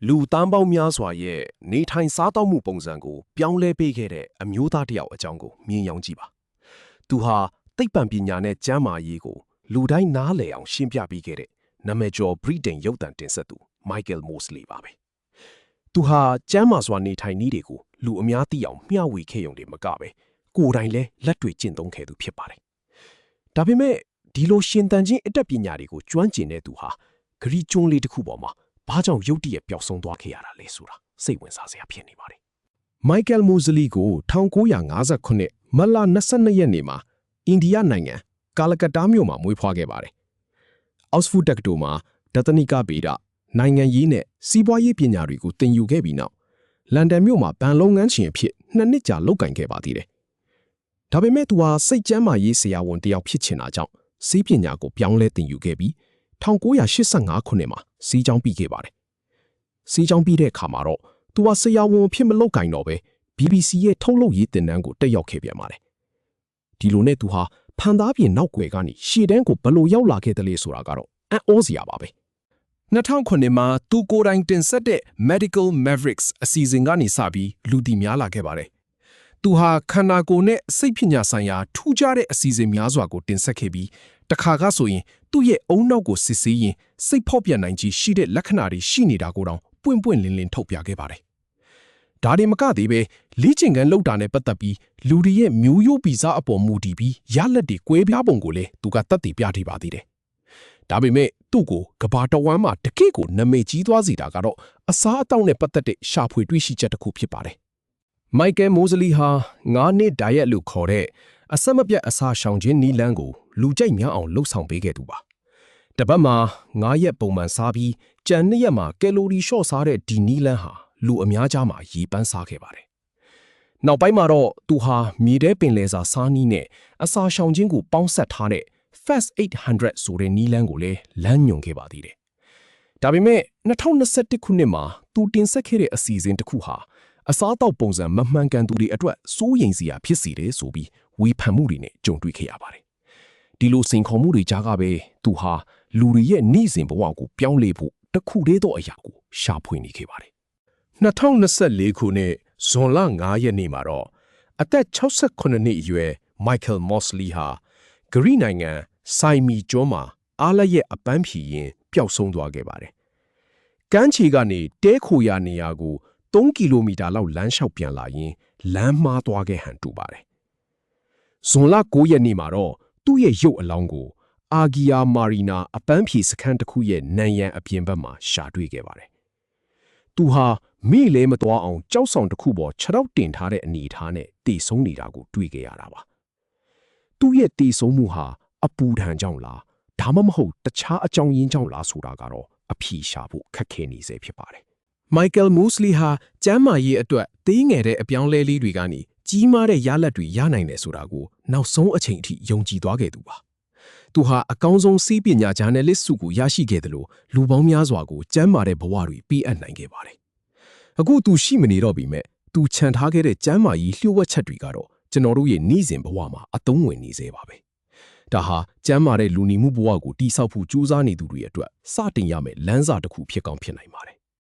လူတန်းပေါင်းများစွာရဲ့နေထိုင်စားသောက်မှုပုံစံကိုပြောင်းလဲပေးခဲ့တဲ့အမျိုးသားတစ်ယောက်အကြောင်းကိုမြင်ရောက်ကြည့်ပါသူဟာသိပ္ပံပညာနဲ့ကျမ်းမာရေးကိုလူတိုင်းနားလည်အောင်ရှင်းပြပေးခဲ့တဲ့နာမည်ကျော်ဗြိတိန်ရုပ်သံတင်ဆက်သူ Michael Mosley ပါပဲသူဟာကျမ်းမာစွာနေထိုင်နည်းတွေကိုလူအများသိအောင်မျှဝေခဲ့ရုံတွေမကပဲကိုယ်တိုင်လည်းလက်တွေ့ကျင့်သုံးခဲ့သူဖြစ်ပါတယ်ဒါပေမဲ့ဒီလိုရှင်သန်ခြင်းအတတ်ပညာတွေကိုကျွမ်းကျင်တဲ့သူဟာဂရီကျွန်းလေးတစ်ခုပေါ်မှာဘာကြောင့်ရုတ်တရက်ပျောက်ဆုံးသွားခဲ့ရတာလဲဆိုတာစိတ်ဝင်စားစရာဖြစ်နေပါတယ်။ Michael Mosley ကို1959မတ်လ22ရက်နေ့မှာအိန္ဒိယနိုင်ငံကာလကတ္တားမြို့မှာမွေးဖွားခဲ့ပါတယ်။ Oxford တက္ကသိုလ်မှာဒသနိကဗေဒနိုင်ငံရေးနဲ့စီးပွားရေးပညာတွေကိုသင်ယူခဲ့ပြီးနောက်လန်ဒန်မြို့မှာဘဏ်လုပ်ငန်းရှင်အဖြစ်2နှစ်ကြာလုပ်ကိုင်ခဲ့ပါသေးတယ်။ဒါပေမဲ့သူဟာစိတ်ကျန်းမာရေးဆရာဝန်တစ်ယောက်ဖြစ်ချင်တာကြောင့်စီးပညာကိုပြောင်းလဲသင်ယူခဲ့ပြီး1985ခုနှစ်မှာစီးကြောင်းပြီးခဲ့ပါတယ်။စီးကြောင်းပြီးတဲ့အခါမှာတော့သူဟာဆရာဝန်ဖြစ်မလုပ်ကင်တော့ပဲ BBC ရဲ့ထုတ်လုပ်ရေးသင်တန်းကိုတက်ရောက်ခဲ့ပြန်ပါတယ်။ဒီလိုနဲ့သူဟာဖန်သားပြင်နောက်ွယ်ကနေရှေ့တန်းကိုဘယ်လိုရောက်လာခဲ့တယ်လဲဆိုတာကတော့အံ့ဩစရာပါပဲ။2009မှာသူကိုယ်တိုင်တင်ဆက်တဲ့ Medical Mavericks အစီအစဉ်ကနေစပြီးလူသိများလာခဲ့ပါတယ်။သူဟာခန္ဓာကိုယ်နဲ့စိတ်ပညာဆိုင်ရာထူးခြားတဲ့အစီအစဉ်များစွာကိုတင်ဆက်ခဲ့ပြီးတခါကဆိုရင်သူ့ရဲ့အုံနောက်ကိုစစ်ဆေးရင်စိတ်ဖောက်ပြန်နိုင်ခြင်းရှိတဲ့လက္ခဏာတွေရှိနေတာကိုတောင်ပွင့်ပွင့်လင်းလင်းထုတ်ပြခဲ့ပါတယ်။ဒါတွေမကသေးပဲလေ့ကျင့်ခန်းလုပ်တာနဲ့ပတ်သက်ပြီးလူတွေရဲ့မျိုးရိုးဗီဇအပေါ်မူတည်ပြီးရလဒ်တွေကွဲပြားပုံကိုလည်းသူကသက်သေပြထိပါသေးတယ်။ဒါပေမဲ့သူ့ကိုကဘာတဝမ်းမှာတကယ့်ကိုနာမည်ကြီးသွားစေတာကတော့အစားအသောက်နဲ့ပတ်သက်တဲ့ရှာဖွေတွေ့ရှိချက်တစ်ခုဖြစ်ပါတယ်။ Michael Mosley ဟာ9နှစ် diet လို့ခေါ်တဲ့အဆက်မပြတ်အစာရှောင်ခြင်းနည်းလမ်းကိုလူကြိုက်များအောင်လှုပ်ဆောင်ပေးခဲ့သူပါ။တပတ်မှာ9ရက်ပုံမှန်စားပြီးကြံ2ရက်မှာကယ်လိုရီလျှော့စားတဲ့ဒီနည်းလမ်းဟာလူအများကြားမှာရေပန်းစားခဲ့ပါတယ်။နောက်ပိုင်းမှာတော့သူဟာမြေထဲပင်လယ်စာစားနည်းနဲ့အစာရှောင်ခြင်းကိုပေါင်းစပ်ထားတဲ့ Fast 800ဆိုတဲ့နည်းလမ်းကိုလည်းလမ်းညွှန်ခဲ့ပါသေးတယ်။ဒါပေမဲ့2021ခုနှစ်မှာသူတင်ဆက်ခဲ့တဲ့အစီအစဉ်တစ်ခုဟာအစားအသောက်ပုံစံမမှန်ကန်သူတွေအတွက်စိုးရိမ်စရာဖြစ်စေတယ်ဆိုပြီးဝေဖန်မှုတွေနဲ့ကြုံတွေ့ခဲ့ရပါတယ်။ဒီလိုစိန်ခေါ်မှုတွေကြားကပဲသူဟာလူတွေရဲ့နေ့စဉ်ဘဝကိုပြောင်းလဲဖို့တခုတည်းသောအရာကိုရှာဖွေနေခဲ့ပါတယ်။2024ခုနှစ်ဇွန်လ9ရက်နေ့မှာတော့အသက်68နှစ်အရွယ် Michael Mosley ဟာဂရိနိုင်ငံဆိုင်မီကျွန်းမှာအားလရဲ့အပန်းဖြေရင်ပျောက်ဆုံးသွားခဲ့ပါတယ်။ကမ်းခြေကနေတဲခိုရာနေရာကို3ကီလိုမီတာလောက်လမ်းလျှောက်ပြန်လာရင်လမ်းမှားသွားခဲ့ဟန်တူပါတယ်။ဇွန်လ9ရက်နေ့မှာတော့သူ့ရဲ့ရုပ်အလောင်းကိုအာဂီယာမာရီနာအပန်းဖြေစခန်းတစ်ခုရဲ့နံရံအပြင်ဘက်မှာရှာတွေ့ခဲ့ပါတယ်။သူဟာမိလဲမသွားအောင်ကြောက်ဆောင်တစ်ခုပေါ်ခြေထောက်တင်ထားတဲ့အနေအထားနဲ့တေဆုံးနေတာကိုတွေ့ခဲ့ရတာပါ။သူ့ရဲ့တေဆုံးမှုဟာအပူဒဏ်ကြောင့်လားဒါမှမဟုတ်တခြားအကြောင်းရင်းကြောင့်လားဆိုတာကတော့အဖြေရှာဖို့ခက်ခဲနေစေဖြစ်ပါတယ်။ Michael Mosley ဟာကျမ်းမာရေးအတွက်သေးငယ်တဲ့အပြောင်းလဲလေးတွေကနေကြီးမားတဲ့ရလဒ်တွေရနိုင်တယ်ဆိုတာကိုနောက်ဆုံးအချိန်အထိယုံကြည်သွားခဲ့သူပါ။သူဟာအကောင်းဆုံးစီးပညာဂျာနယ်လစ်ဆုကိုရရှိခဲ့တယ်လို့လူပေါင်းများစွာကိုကျမ်းမာတဲ့ဘဝတွေပေးအပ်နိုင်ခဲ့ပါတယ်။အခုသူရှိမနေတော့ပြီမဲ့သူခြံထားခဲ့တဲ့ကျမ်းမာရေးလျှို့ဝှက်ချက်တွေကတော့ကျွန်တော်တို့ရဲ့နေ့စဉ်ဘဝမှာအသုံးဝင်နေစေပါပဲ။ဒါဟာကျမ်းမာတဲ့လူနေမှုဘဝကိုတည်ဆောက်ဖို့ကြိုးစားနေသူတွေအတွက်စတင်ရမယ့်လမ်းစာတစ်ခုဖြစ်ကောင်းဖြစ်နိုင်ပါတယ်